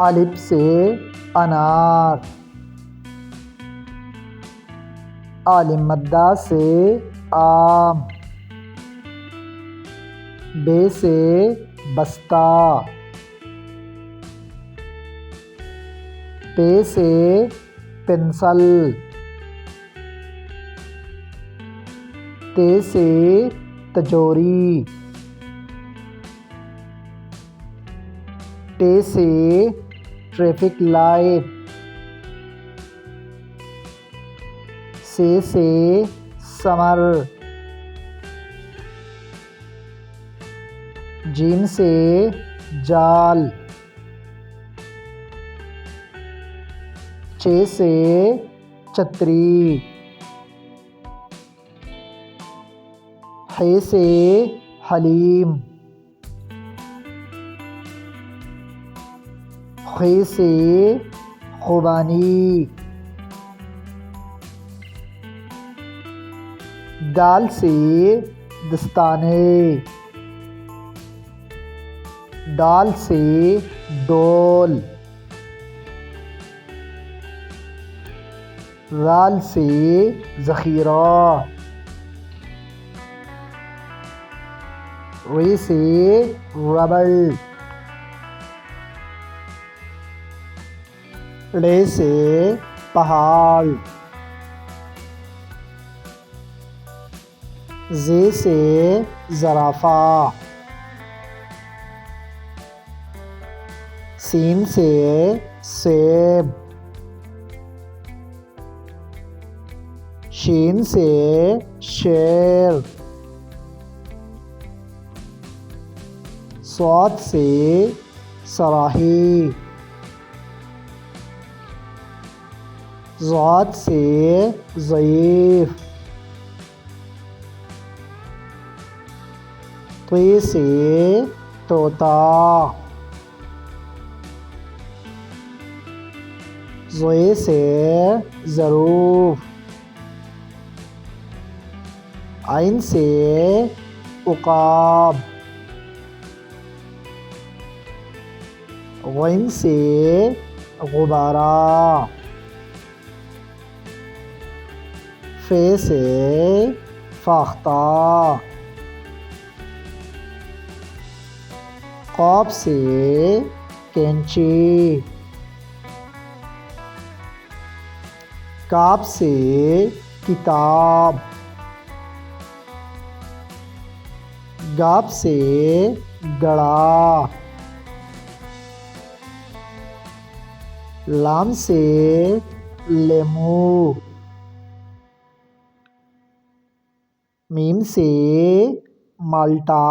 الف سے انار، عین مدہ سے آم، ب سے بستہ، پ سے پنسل، ت سے تجوری، ٹ سے ٹریفک لائٹ، س سے سمر، ج سے جال، چ سے چھتری، ح سے حلیم، خ سے خوبانی، دال سے دستانے، ڈال سے ڈول، ذال سے ذخیرہ، ر سے ربڑ، ڑ سے پہاڑ، ز سے زرافہ، س سے سیب، ش سے شیر، ص سے صراحی، ض سے ضعیف، ط سے طوطا، ظ سے ظروف، ع سے عقاب، غ سے غبارہ، ف سے فاختہ، ق سے کینچی، ک سے کتاب، گ سے گڑھا، ل سے لیمو، م سے مالٹا،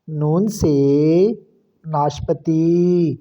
ن سے ناشپتی،